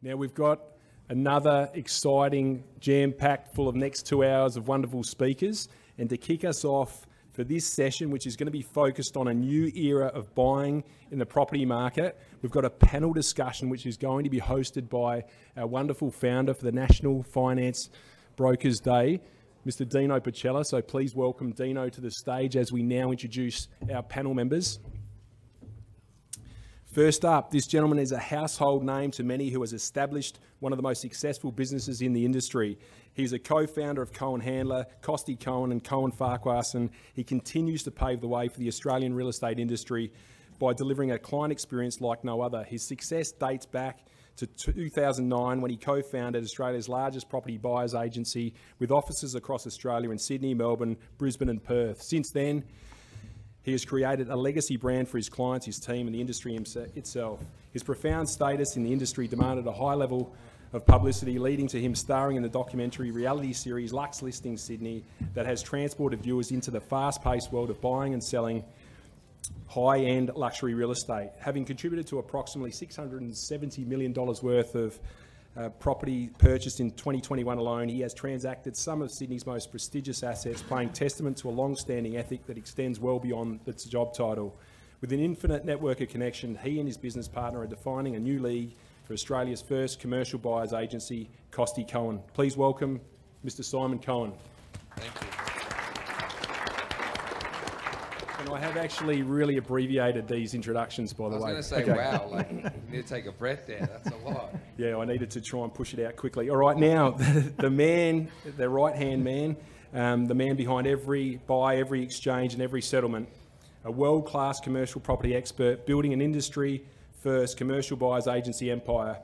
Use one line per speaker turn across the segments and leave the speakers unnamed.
Now we've got another exciting, jam-packed, full of next 2 hours of wonderful speakers. And to kick us off for this session, which is going to be focused on a new era of buying in the property market, we've got a panel discussion which is going to be hosted by our wonderful founder for the National Finance Brokers Day, Mr. Dino Pacella. So please welcome Dino to the stage as we now introduce our panel members. First up, this gentleman is a household name to many who has established one of the most successful businesses in the industry. He's a co-founder of Cohen Handler, Costi Cohen and Cohen Farquhar, and he continues to pave the way for the Australian real estate industry by delivering a client experience like no other. His success dates back to 2009 when he co-founded Australia's largest property buyers agency with offices across Australia in Sydney, Melbourne, Brisbane and Perth. Since then, he has created a legacy brand for his clients, his team and the industry itself. His profound status in the industry demanded a high level of publicity, leading to him starring in the documentary reality series Lux Listing Sydney that has transported viewers into the fast-paced world of buying and selling high-end luxury real estate. Having contributed to approximately $670 million worth of property purchased in 2021 alone, he has transacted some of Sydney's most prestigious assets, paying testament to a long-standing ethic that extends well beyond its job title. With an infinite network of connection, he and his business partner are defining a new league for Australia's first commercial buyers agency, Costi Cohen. Please welcome Mr. Simon Cohen.
Thank you.
And I have actually really abbreviated these introductions, by the way.
I was going to say, wow, like, you need to take a breath there. That's a lot.
Yeah, I needed to try and push it out quickly. All right, now, the right-hand man, the man behind every buy, every exchange and every settlement, a world-class commercial property expert building an industry-first commercial buyers agency empire.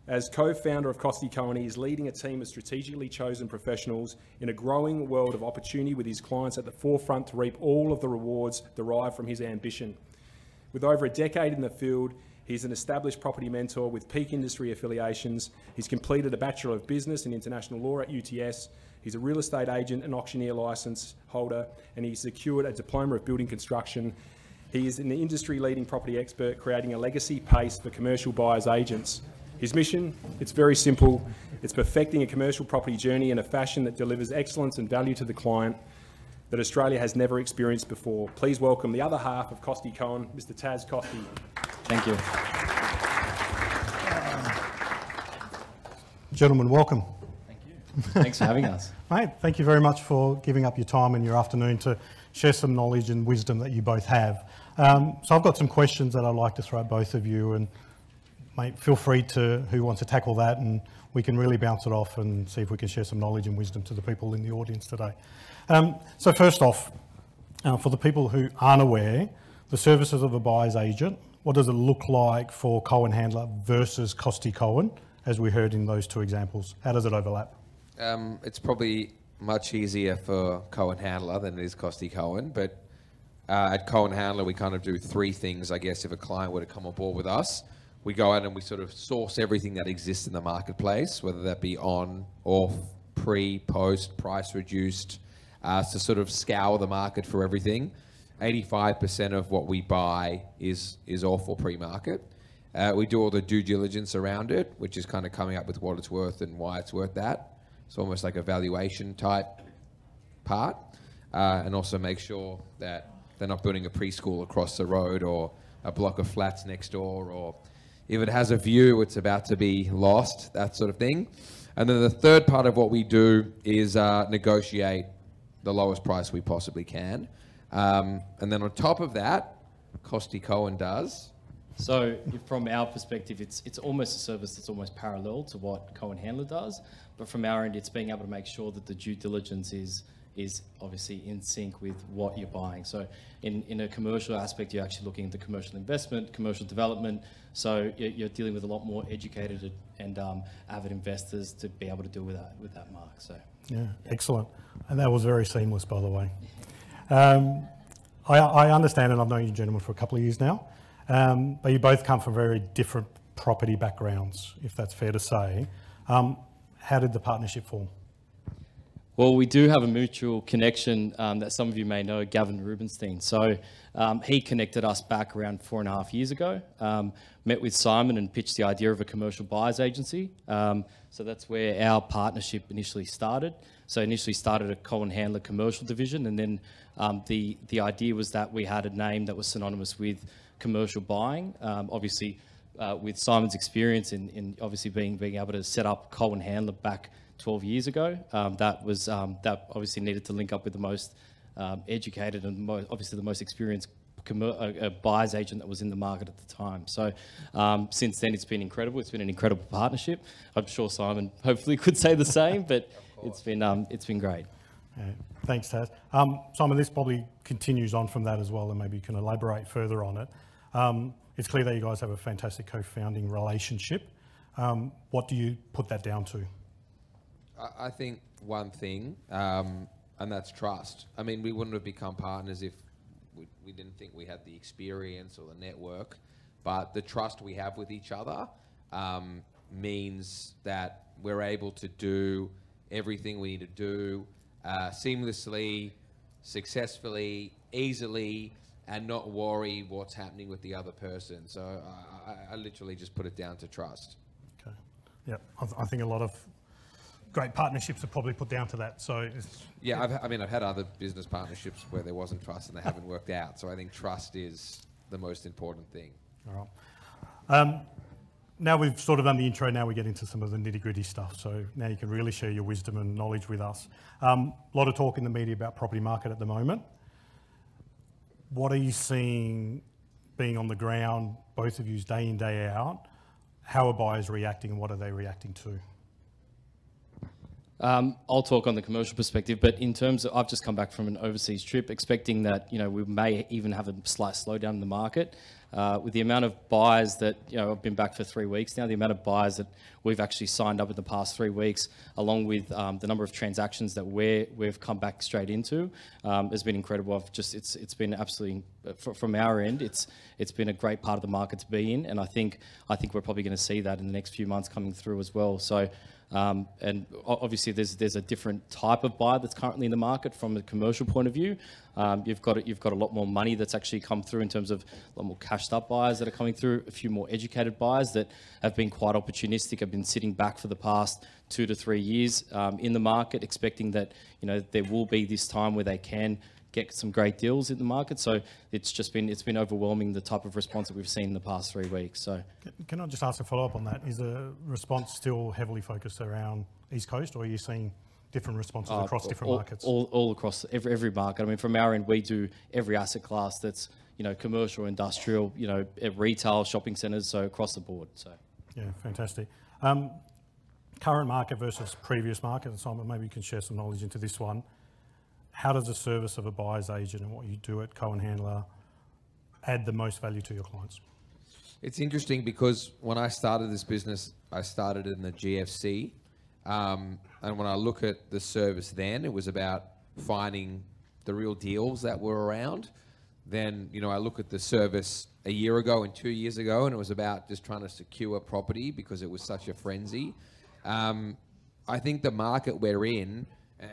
As co-founder of Costi Cohen, he is leading a team of strategically chosen professionals in a growing world of opportunity with his clients at the forefront to reap all of the rewards derived from his ambition. With over a decade in the field, he's an established property mentor with peak industry affiliations. He's completed a Bachelor of Business in International Law at UTS. He's a real estate agent and auctioneer licence holder, and he's secured a Diploma of Building Construction. He is an industry-leading property expert, creating a legacy pace for commercial buyers agents. His mission, it's very simple. It's perfecting a commercial property journey in a fashion that delivers excellence and value to the client that Australia has never experienced before. Please welcome the other half of Costi Cohen, Mr. Taz Costi.
Thank you.
Gentlemen, welcome.
Thank you. Thanks for having us.
Mate, thank you very much for giving up your time in your afternoon to share some knowledge and wisdom that you both have. So I've got some questions that I'd like to throw at both of you, and mate, feel free to, who wants to tackle that, and we can really bounce it off and see if we can share some knowledge and wisdom to the people in the audience today. So first off, for the people who aren't aware, the services of a buyer's agent, what does it look like for Cohen Handler versus Costi Cohen, as we heard in those two examples? How does it overlap?
It's probably much easier for Cohen Handler than it is Costi Cohen, but at Cohen Handler we kind of do three things, I guess, if a client were to come on board with us. We go out and we sort of source everything that exists in the marketplace, whether that be on, off, pre, post, price reduced, to sort of scour the market for everything. 85% of what we buy is off or pre-market. We do all the due diligence around it, which is kind of coming up with what it's worth and why it's worth that. It's almost like a valuation type part. And also make sure that they're not building a preschool across the road or a block of flats next door, or if it has a view, it's about to be lost, that sort of thing. And then the third part of what we do is negotiate the lowest price we possibly can. And then on top of that, Costi Cohen does.
So from our perspective, it's almost a service that's almost parallel to what Cohen Handler does. But from our end, it's being able to make sure that the due diligence is obviously in sync with what you're buying. So in a commercial aspect, you're actually looking at the commercial investment, commercial development. So you're dealing with a lot more educated and avid investors to be able to deal with that mark. So
yeah, excellent. And that was very seamless, by the way. I understand, and I've known you gentlemen for a couple of years now, but you both come from very different property backgrounds, if that's fair to say. How did the partnership form?
Well, we do have a mutual connection that some of you may know, Gavin Rubenstein. So he connected us back around 4.5 years ago, met with Simon and pitched the idea of a commercial buyers agency. So that's where our partnership initially started. So initially started a Cohen Handler commercial division, and then the idea was that we had a name that was synonymous with commercial buying. Obviously, with Simon's experience in obviously being able to set up Cohen Handler back 12 years ago, that obviously needed to link up with the most educated and obviously the most experienced buyer's agent that was in the market at the time. So since then, it's been incredible. It's been an incredible partnership. I'm sure Simon hopefully could say the same, but it's been great.
Yeah, thanks, Taz. Simon, this probably continues on from that as well, and maybe you can elaborate further on it. It's clear that you guys have a fantastic co-founding relationship. What do you put that down to?
I think one thing, and that's trust. I mean, we wouldn't have become partners if we didn't think we had the experience or the network, but the trust we have with each other means that we're able to do everything we need to do seamlessly, successfully, easily, and not worry what's happening with the other person. So I literally just put it down to trust.
Okay. Yeah, I think a lot of great partnerships are probably put down to that. So
yeah, I've had other business partnerships where there wasn't trust and they haven't worked out. So I think trust is the most important thing.
All right. Now we've sort of done the intro, now we get into some of the nitty-gritty stuff. So now you can really share your wisdom and knowledge with us. A lot of talk in the media about property market at the moment. What are you seeing being on the ground, both of you, day in, day out? How are buyers reacting and what are they reacting to?
I'll talk on the commercial perspective, but in terms of, I've just come back from an overseas trip expecting that, we may even have a slight slowdown in the market. With the amount of buyers that, I've been back for 3 weeks now, the amount of buyers that we've actually signed up in the past 3 weeks, along with the number of transactions that we've come back straight into, has been incredible. It's been absolutely, from our end, it's been a great part of the market to be in, and I think we're probably going to see that in the next few months coming through as well. So. And obviously, there's a different type of buyer that's currently in the market from a commercial point of view. You've got a lot more money that's actually come through in terms of a lot more cashed up buyers that are coming through, a few more educated buyers that have been quite opportunistic, have been sitting back for the past 2 to 3 years in the market, expecting that there will be this time where they can get some great deals in the market. So it's been overwhelming, the type of response that we've seen in the past 3 weeks. So
can I just ask a follow-up on that? Is the response still heavily focused around East Coast, or are you seeing different responses across different markets?
All across every market. I mean, from our end, we do every asset class that's commercial, industrial, retail, shopping centres, so across the board. So
yeah, fantastic. Current market versus previous market, and Simon, maybe you can share some knowledge into this one. How does the service of a buyer's agent and what you do at Cohen Handler add the most value to your clients?
It's interesting because when I started this business, I started in the GFC. And when I look at the service then, it was about finding the real deals that were around. Then, I look at the service a year ago and 2 years ago, and it was about just trying to secure property because it was such a frenzy. I think the market we're in,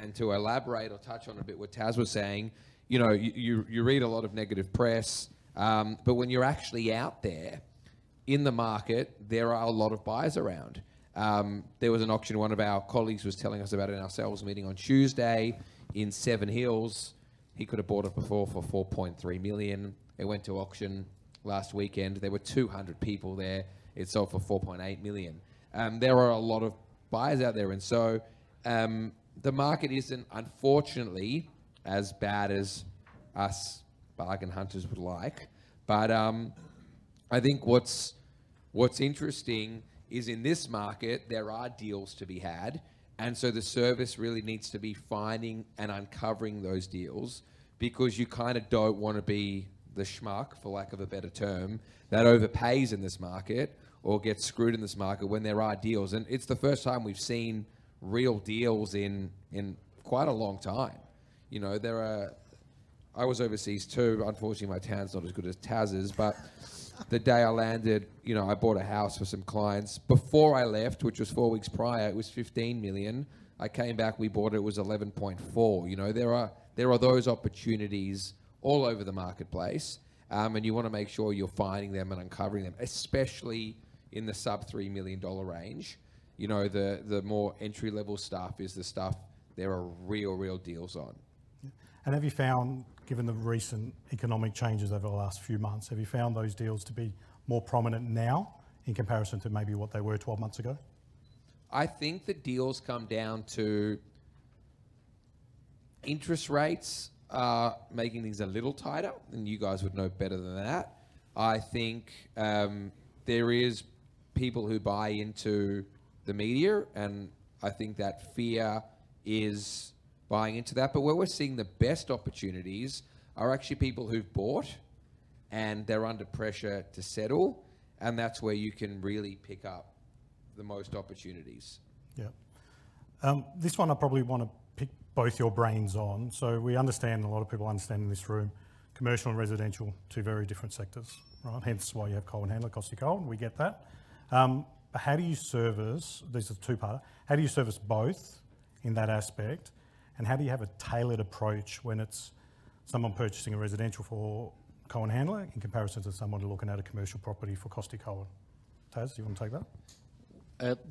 and to elaborate or touch on a bit what Taz was saying, you read a lot of negative press, but when you're actually out there in the market, there are a lot of buyers around. There was an auction one of our colleagues was telling us about in our sales meeting on Tuesday in Seven Hills. He could have bought it before for 4.3 million. It went to auction last weekend. There were 200 people there. It sold for 4.8 million. There are a lot of buyers out there, and so the market isn't, unfortunately, as bad as us bargain hunters would like. But I think what's interesting is in this market, there are deals to be had. And so the service really needs to be finding and uncovering those deals, because you kind of don't want to be the schmuck, for lack of a better term, that overpays in this market or gets screwed in this market when there are deals. And it's the first time we've seen real deals in quite a long time. I was overseas too. Unfortunately, my town's not as good as Taz's, but the day I landed, I bought a house for some clients. Before I left, which was 4 weeks prior, it was 15 million. I came back, we bought it, it was 11.4. You know, there are those opportunities all over the marketplace, and you want to make sure you're finding them and uncovering them, especially in the sub $3 million range. You know, the more entry-level stuff is the stuff there are real deals on.
And have you found, given the recent economic changes over the last few months, have you found those deals to be more prominent now in comparison to maybe what they were 12 months ago?
I think the deals come down to interest rates are making things a little tighter, and you guys would know better than that. I think there is people who buy into the media, and I think that fear is buying into that. But where we're seeing the best opportunities are actually people who've bought and they're under pressure to settle, and that's where you can really pick up the most opportunities.
Yeah. This one I probably want to pick both your brains on. So we understand, a lot of people understand in this room, commercial and residential, two very different sectors, right? Hence why you have Cohen Handler, Costi Cohen, we get that. But how do you service, these are two-part, how do you service both in that aspect? And how do you have a tailored approach when it's someone purchasing a residential for Cohen Handler in comparison to someone looking at a commercial property for Costi Cohen? Taz, do you want to take that?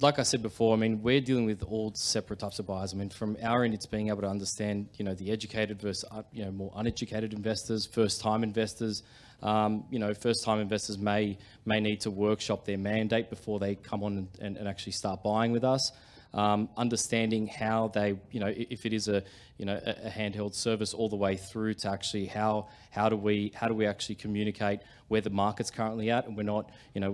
Like I said before, I mean, we're dealing with all separate types of buyers. I mean, from our end, it's being able to understand, you know, the educated versus, you know, more uneducated investors, first-time investors. You know, first-time investors may need to workshop their mandate before they come on and actually start buying with us. Understanding how they, you know, if it is a handheld service all the way through to actually how do we actually communicate where the market's currently at, and we're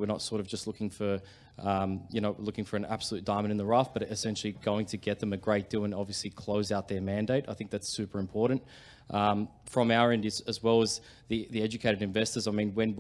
not sort of just looking for looking for an absolute diamond in the rough, but essentially going to get them a great deal and obviously close out their mandate. I think that's super important. From our end, as well as the educated investors, I mean, when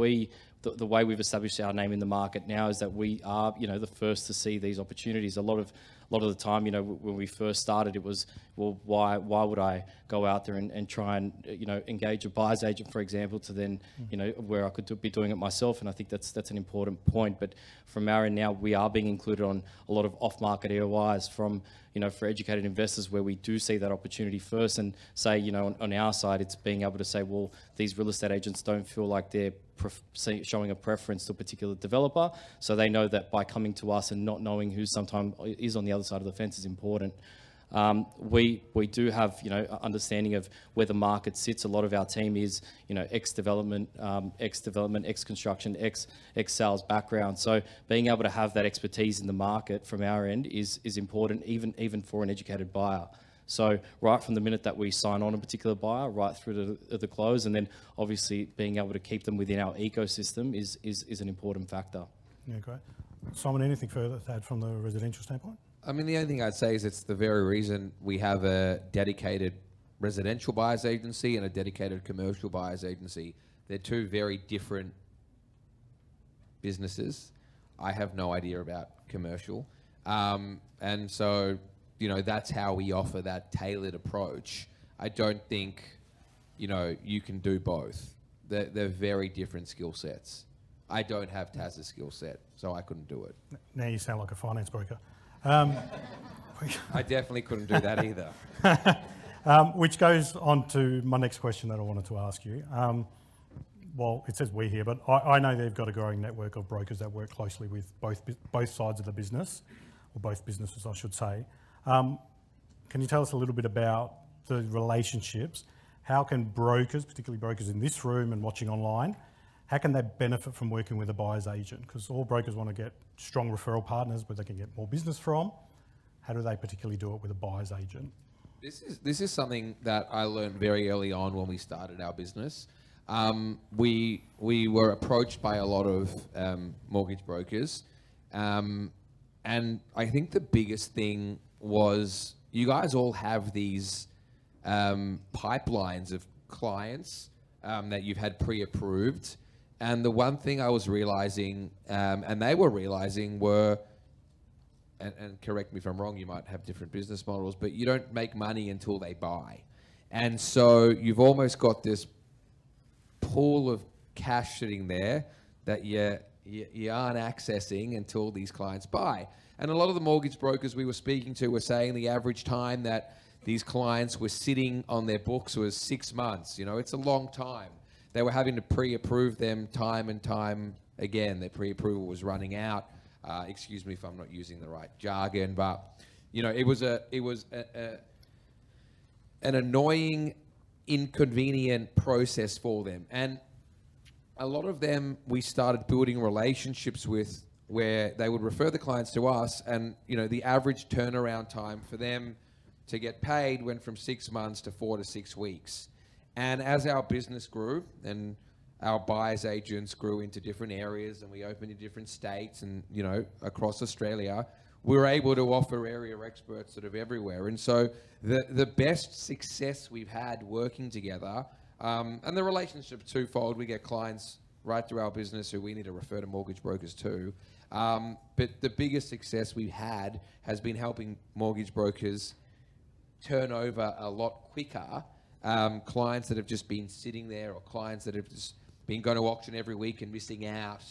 the way we've established our name in the market now is that we are, you know, the first to see these opportunities. A lot of the time, you know, when we first started, it was, well, why would I go out there and try and, you know, engage a buyer's agent, for example, to then, you know, where I could be doing it myself. And I think that's an important point. But from our end now, we are being included on a lot of off-market AOIs from, you know, for educated investors where we do see that opportunity first, and say, you know, on our side, it's being able to say, well, these real estate agents don't feel like they're showing a preference to a particular developer, so they know that by coming to us and not knowing who sometimes is on the other side of the fence is important. We do have, you know, understanding of where the market sits. A lot of our team is, you know, ex-development, ex-construction, ex-sales background. So being able to have that expertise in the market from our end is important, even for an educated buyer. So right from the minute that we sign on a particular buyer, right through to the close, and then obviously being able to keep them within our ecosystem is an important factor.
Yeah, great. Simon, anything further to add from the residential standpoint?
I mean, the only thing I'd say is it's the very reason we have a dedicated residential buyers agency and a dedicated commercial buyers agency. They're two very different businesses. I have no idea about commercial. And so, you know, that's how we offer that tailored approach. I don't think, you know, you can do both. They're very different skill sets. I don't have Taz's skill set, so I couldn't do it.
Now you sound like a finance broker.
I definitely couldn't do that either.
Which goes on to my next question that I wanted to ask you. Well, it says we here, but I know they've got a growing network of brokers that work closely with both sides of the business, or both businesses, I should say. Can you tell us a little bit about the relationships? How can brokers, particularly brokers in this room and watching online, how can they benefit from working with a buyer's agent? Because all brokers want to get strong referral partners where they can get more business from. How do they particularly do it with a buyer's agent?
This is something that I learned very early on when we started our business. We were approached by a lot of mortgage brokers, and I think the biggest thing was you guys all have these pipelines of clients that you've had pre-approved. And the one thing I was realizing, and they were realizing, were, and correct me if I'm wrong, you might have different business models, but you don't make money until they buy. And so you've almost got this pool of cash sitting there that you aren't accessing until these clients buy. And a lot of the mortgage brokers we were speaking to were saying the average time that these clients were sitting on their books was 6 months. You know, it's a long time. They were having to pre-approve them time and time again. Their pre-approval was running out. Excuse me if I'm not using the right jargon, but you know, it was an annoying, inconvenient process for them. And a lot of them we started building relationships with where they would refer the clients to us, and you know, the average turnaround time for them to get paid went from 6 months to 4 to 6 weeks. And as our business grew and our buyers agents grew into different areas and we opened in different states and, you know, across Australia, we were able to offer area experts sort of everywhere. And so the best success we've had working together, and the relationship twofold, we get clients right through our business who we need to refer to mortgage brokers too. But the biggest success we've had has been helping mortgage brokers turn over a lot quicker clients that have just been sitting there, or clients that have just been going to auction every week and missing out.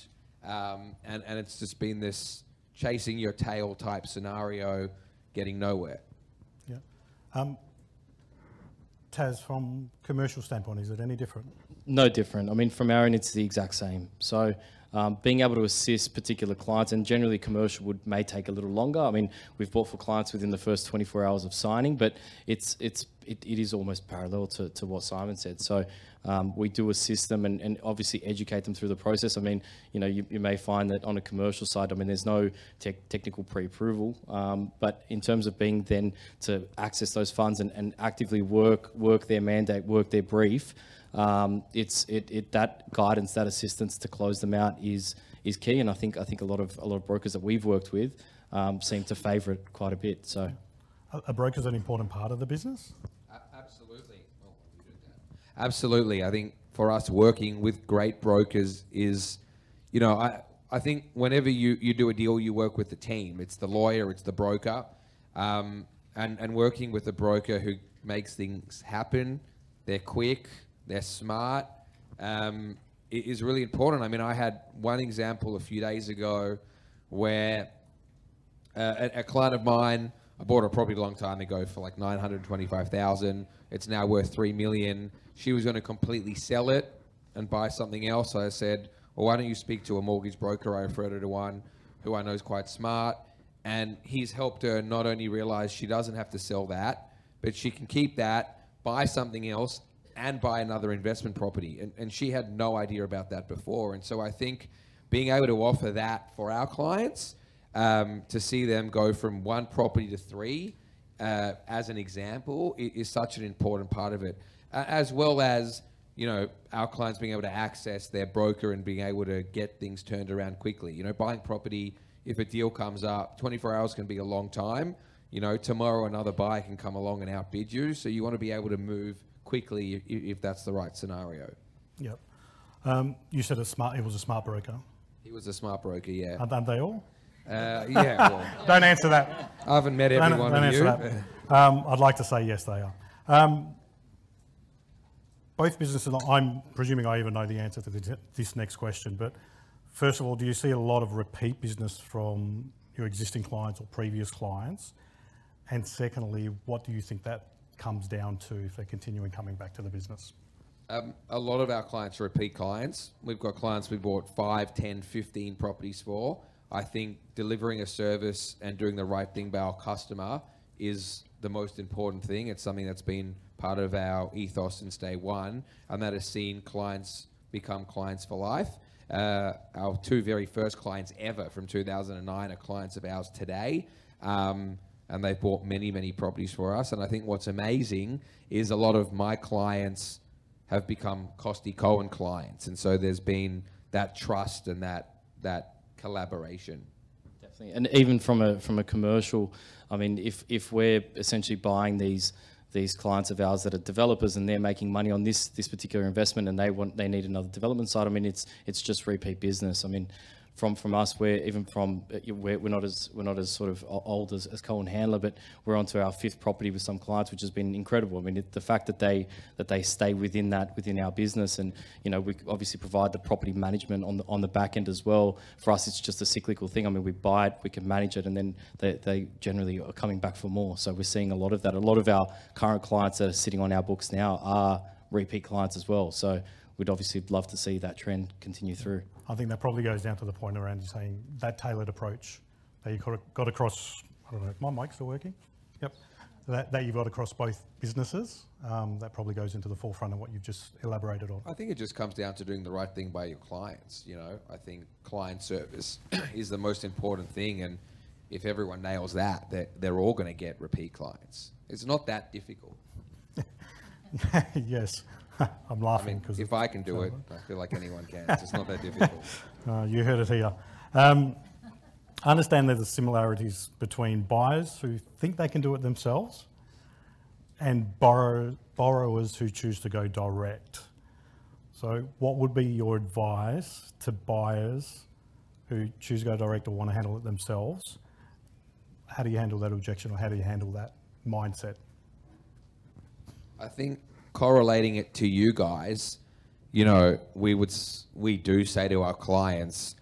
And it's just been this chasing your tail type scenario, getting nowhere.
Yeah. Taz, from commercial standpoint, is it any different?
No different. I mean, from our end, it's the exact same. So being able to assist particular clients, and generally commercial may take a little longer. I mean, we've bought for clients within the first 24 hours of signing, but it is almost parallel to what Simon said. So we do assist them and obviously educate them through the process. I mean, you know, you may find that on a commercial side, I mean, there's no technical pre-approval, but in terms of being then to access those funds and actively work their mandate, work their brief, that guidance, that assistance to close them out is key. And I think a lot of brokers that we've worked with seem to favour it quite a bit. So,
are brokers an important part of the business?
Absolutely. Absolutely. I think for us, working with great brokers is, you know, I think whenever you do a deal, you work with the team. It's the lawyer, it's the broker, and working with a broker who makes things happen. They're quick, they're smart, is really important. I mean, I had one example a few days ago where a client of mine, I bought a property a long time ago for like $925,000. It's now worth $3 million. She was going to completely sell it and buy something else. So I said, well, why don't you speak to a mortgage broker? I referred her to one who I know is quite smart. And he's helped her not only realize she doesn't have to sell that, but she can keep that, buy something else, and buy another investment property. And she had no idea about that before. And so I think being able to offer that for our clients, to see them go from one property to three, as an example, is such an important part of it. As well as, you know, our clients being able to access their broker and being able to get things turned around quickly. You know, buying property, if a deal comes up, 24 hours can be a long time. You know, tomorrow another buyer can come along and outbid you. So you want to be able to move quickly if that's the right scenario.
Yep. You said it was a smart broker.
He was a smart broker, yeah.
Aren't they all?
Yeah, well.
Don't answer that.
I haven't met every one of you.
That. I'd like to say yes, they are. Both businesses, I'm presuming I even know the answer to this next question, but first of all, do you see a lot of repeat business from your existing clients or previous clients? And secondly, what do you think that comes down to if they're continuing coming back to the business?
A lot of our clients are repeat clients. We've got clients we bought 5, 10, 15 properties for. I think delivering a service and doing the right thing by our customer is the most important thing. It's something that's been part of our ethos since day one, and that has seen clients become clients for life. Our two very first clients ever from 2009 are clients of ours today. And they've bought many, many properties for us. And I think what's amazing is a lot of my clients have become Costi Cohen clients. And so there's been that trust and that collaboration.
Definitely. And even from a commercial, I mean, if we're essentially buying these clients of ours that are developers and they're making money on this particular investment and they need another development side, I mean, it's just repeat business. I mean, from us, we're not as sort of old as Cohen Handler, but we're onto our 5th property with some clients, which has been incredible. I mean, the fact that they stay within our business, and we obviously provide the property management on the back end as well. For us, it's just a cyclical thing. I mean, we buy it, we can manage it, and then they generally are coming back for more. So we're seeing a lot of that. A lot of our current clients that are sitting on our books now are repeat clients as well. So we'd obviously love to see that trend continue through.
I think that probably goes down to the point around you saying that tailored approach that you got across, I don't know, is my mic still working? Yep. That you've got across both businesses, that probably goes into the forefront of what you've just elaborated on.
I think it just comes down to doing the right thing by your clients. I think client service is the most important thing, and if everyone nails that, they're all going to get repeat clients. It's not that difficult.
Yes. I'm laughing because
if I can do it, I feel like anyone can. It's not that difficult.
You heard it here. I understand there's similarities between buyers who think they can do it themselves and borrowers who choose to go direct. So what would be your advice to buyers who choose to go direct or want to handle it themselves? How do you handle that objection, or how do you handle that mindset?
I think correlating it to you guys, we do say to our clients,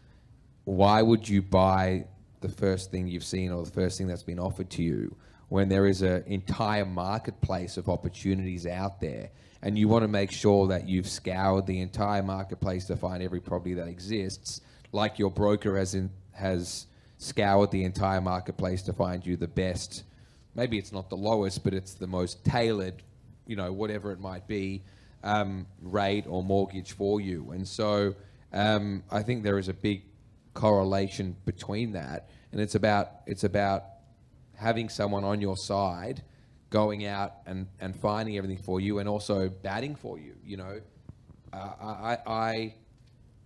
why would you buy the first thing you've seen or the first thing that's been offered to you when there is an entire marketplace of opportunities out there, and you want to make sure that you've scoured the entire marketplace to find every property that exists, like your broker has scoured the entire marketplace to find you the best, maybe it's not the lowest, but it's the most tailored, whatever it might be, rate or mortgage for you. And so I think there is a big correlation between that, and it's about having someone on your side, going out and finding everything for you, and also batting for you. I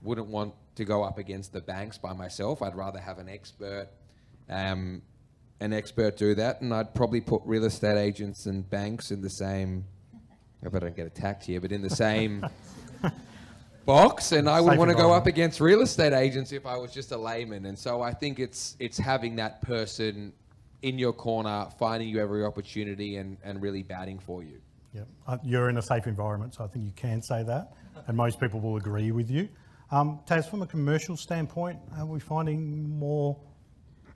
wouldn't want to go up against the banks by myself. I'd rather have an expert do that, and I'd probably put real estate agents and banks in the same, I better don't get attacked here, but in the same box, and I would want to go up against real estate agents if I was just a layman. And so I think it's having that person in your corner, finding you every opportunity and really batting for you.
Yep. You're in a safe environment, so I think you can say that, and most people will agree with you. Taz, from a commercial standpoint, are we finding more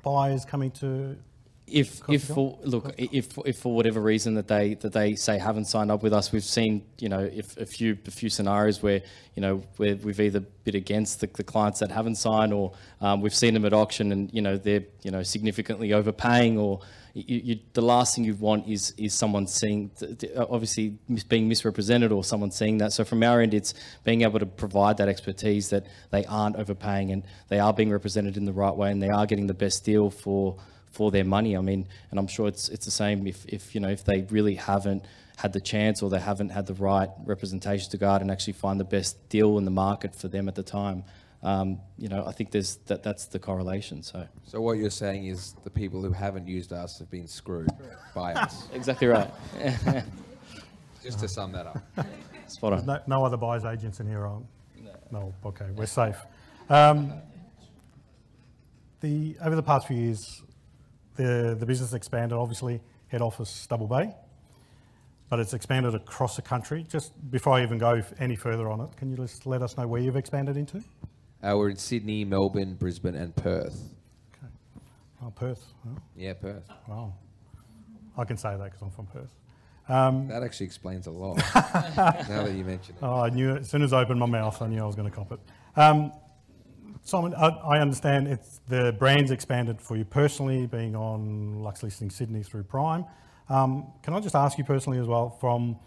buyers coming to? If for whatever reason that they say haven't signed up with us, we've seen if a few scenarios where where we've either bid against the clients that haven't signed, or we've seen them at auction and they're significantly overpaying, or the last thing you want is someone seeing obviously being misrepresented, or someone seeing that. So from our end, it's being able to provide that expertise that they aren't overpaying and they are being represented in the right way and they are getting the best deal for their money. I mean, and I'm sure it's the same if they really haven't had the chance or they haven't had the right representation to go out and actually find the best deal in the market for them at the time. I think that's the correlation. So
what you're saying is the people who haven't used us have been screwed by us.
Exactly right.
Just to sum that up.
Spot on.
No other buyers agents in here, are no. Okay, we're safe. Over the past few years, the business expanded, obviously, head office Double Bay, but it's expanded across the country. Just before I even go any further on it, can you just let us know where you've expanded into?
We're in Sydney, Melbourne, Brisbane and Perth.
Okay. Oh, Perth. Oh.
Yeah, Perth.
Wow. I can say that because I'm from Perth.
That actually explains a lot, now that you mention it.
Oh, I knew it. As soon as I opened my mouth, I knew I was going to cop it. Simon, I understand the brand's expanded for you personally, being on Lux Listing Sydney through Prime. Can I just ask you personally as well, from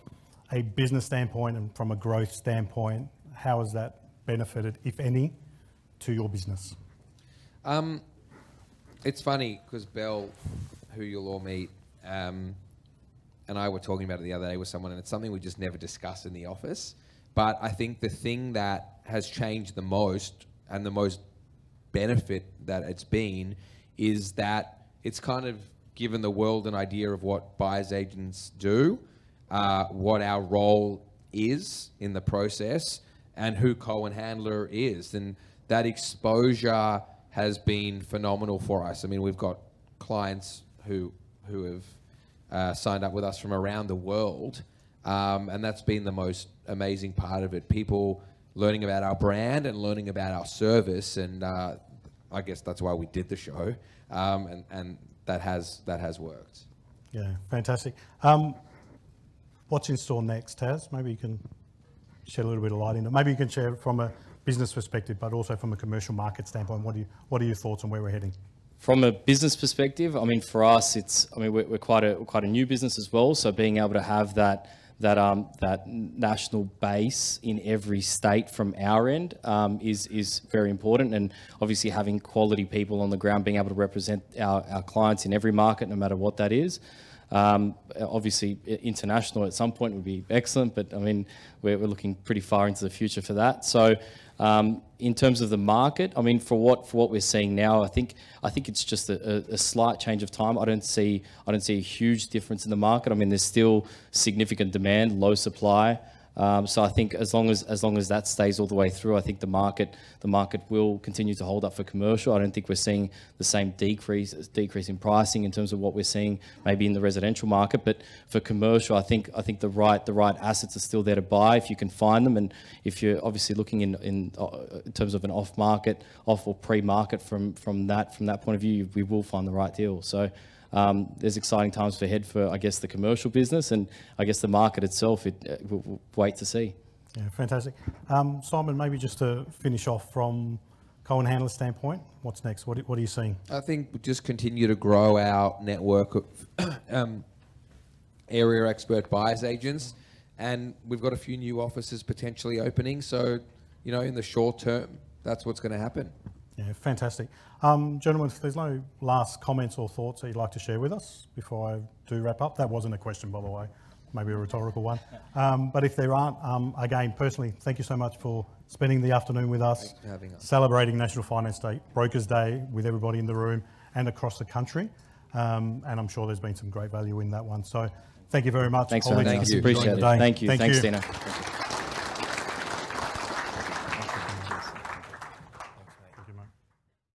a business standpoint and from a growth standpoint, how has that benefited, if any, to your business?
It's funny because Belle, who you'll all meet, and I were talking about it the other day with someone, and it's something we just never discuss in the office. But I think the thing that has changed the most and the most benefit that it's been is that it's kind of given the world an idea of what buyers agents do, what our role is in the process, and who Cohen Handler is. And that exposure has been phenomenal for us. I mean, we've got clients who have signed up with us from around the world, and that's been the most amazing part of it. People learning about our brand and learning about our service, and I guess that's why we did the show, and that has worked.
Yeah, fantastic. What's in store next, Taz? Maybe you can shed a little bit of light into it. Maybe you can share from a business perspective, but also from a commercial market standpoint. What are your thoughts on where we're heading?
From a business perspective, I mean, for us, we're quite a new business as well. So being able to have that national base in every state from our end is very important, and obviously having quality people on the ground, being able to represent our clients in every market, no matter what that is. Obviously, international at some point would be excellent, but I mean, we're looking pretty far into the future for that. So, in terms of the market, I mean, for what we're seeing now, I think it's just a slight change of time. I don't see a huge difference in the market. I mean, there's still significant demand, low supply. So I think as long as that stays all the way through, I think the market will continue to hold up for commercial. I don't think we're seeing the same decrease in pricing in terms of what we're seeing maybe in the residential market. But for commercial, I think the right assets are still there to buy if you can find them, and if you're obviously looking in terms of an off or pre-market from that point of view, we will find the right deal. So. There's exciting times ahead for, I guess, the commercial business, and I guess the market itself, we'll wait to see.
Yeah, fantastic. Simon, maybe just to finish off from Cohen Handler's standpoint, what's next? What are you seeing?
I think we just continue to grow our network of area expert buyers agents, and we've got a few new offices potentially opening. So, in the short term, that's what's going to happen.
Yeah, fantastic. Gentlemen, if there's no last comments or thoughts that you'd like to share with us before I do wrap up, that wasn't a question, by the way, maybe a rhetorical one. But if there aren't, again, personally, thank you so much for spending the afternoon with us.
Thanks for having us.
Celebrating National Finance Day, Brokers Day, with everybody in the room and across the country. And I'm sure there's been some great value in that one. So thank you very much.
Thanks for having us. Appreciate it. Thank you. Thanks, Dino.